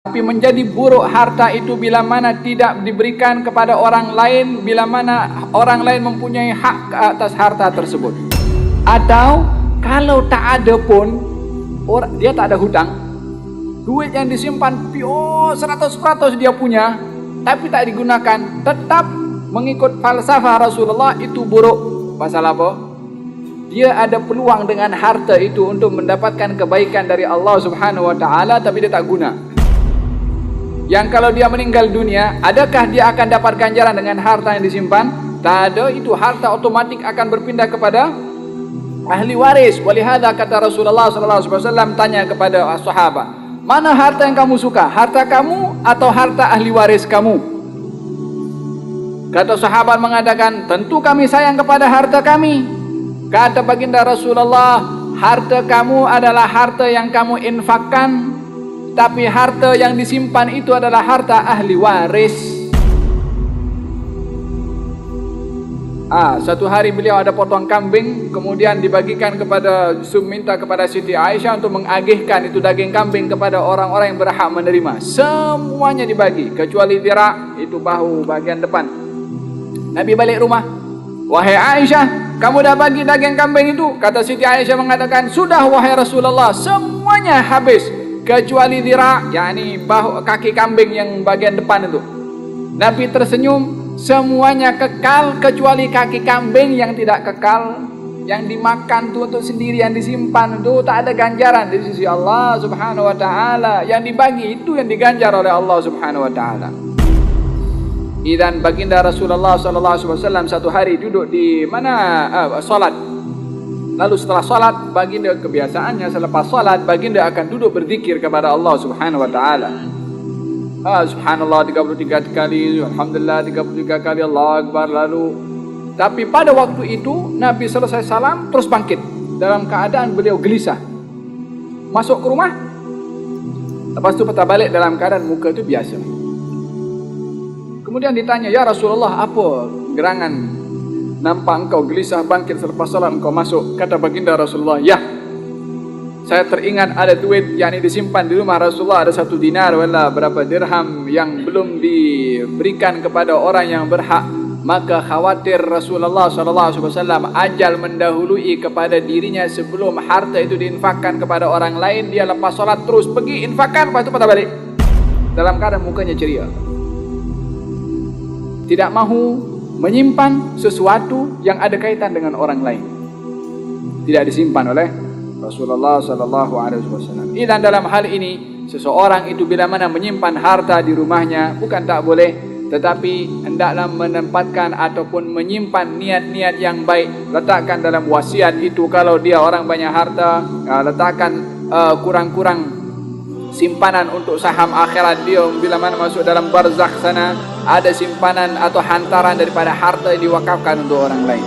Tapi menjadi buruk harta itu bila mana tidak diberikan kepada orang lain, bila mana orang lain mempunyai hak ke atas harta tersebut. Atau kalau tak ada pun, dia tak ada hutang, duit yang disimpan pure 100% dia punya, tapi tak digunakan, tetap mengikut falsafah Rasulullah itu buruk. Pasal apa? Dia ada peluang dengan harta itu untuk mendapatkan kebaikan dari Allah Subhanahu Wa Taala, tapi dia tak guna. Yang kalau dia meninggal dunia, adakah dia akan dapat ganjaran dengan harta yang disimpan? Tak ada. Itu harta otomatik akan berpindah kepada ahli waris. Walihada kata Rasulullah SAW tanya kepada sahabat, mana harta yang kamu suka? Harta kamu atau harta ahli waris kamu? Kata sahabat mengatakan, tentu kami sayang kepada harta kami. Kata baginda Rasulullah, harta kamu adalah harta yang kamu infakkan, tapi harta yang disimpan itu adalah harta ahli waris. Satu hari beliau ada potong kambing, kemudian dibagikan kepada, minta kepada Siti Aisyah untuk mengagihkan itu daging kambing kepada orang-orang yang berhak menerima. Semuanya dibagi, kecuali dirak, itu bahu bagian depan. Nabi balik rumah, wahai Aisyah, kamu dah bagi daging kambing itu? Kata Siti Aisyah mengatakan, sudah wahai Rasulullah, semuanya habis, kecuali dirak, yakni bahu kaki kambing yang bagian depan itu. Nabi tersenyum, semuanya kekal kecuali kaki kambing yang tidak kekal, yang dimakan tu untuk sendiri, yang disimpan itu tak ada ganjaran di sisi Allah Subhanahu Wa Taala. Yang dibagi itu yang diganjar oleh Allah Subhanahu Wa Taala. Dan baginda Rasulullah SAW satu hari duduk di mana solat. Lalu setelah salat, baginda kebiasaannya selepas salat baginda akan duduk berzikir kepada Allah Subhanahu Wa Taala. Subhanallah 33 kali, alhamdulillah 33 kali, Allahu Akbar. Lalu tapi pada waktu itu Nabi selesai salam terus bangkit dalam keadaan beliau gelisah. Masuk ke rumah, lepas itu patah balik dalam keadaan muka itu biasa. Kemudian ditanya, ya Rasulullah, apa gerangan nampak engkau gelisah bangkit selepas salat engkau masuk? Kata baginda Rasulullah, ya, saya teringat ada duit yang disimpan di rumah Rasulullah, ada 1 dinar wala berapa dirham yang belum diberikan kepada orang yang berhak. Maka khawatir Rasulullah SAW ajal mendahului kepada dirinya sebelum harta itu diinfakkan kepada orang lain. Dia lepas salat terus pergi infakkan, lepas itu patah balik dalam keadaan mukanya ceria. Tidak mahu menyimpan sesuatu yang ada kaitan dengan orang lain. Tidak disimpan oleh Rasulullah SAW. Dan dalam hal ini, seseorang itu bila mana menyimpan harta di rumahnya, bukan tak boleh, tetapi hendaklah menempatkan ataupun menyimpan niat-niat yang baik. Letakkan dalam wasiat itu, kalau dia orang banyak harta, letakkan kurang-kurang simpanan untuk saham akhirat dia. Bila mana masuk dalam barzakh sana, ada simpanan atau hantaran daripada harta yang diwakafkan untuk orang lain.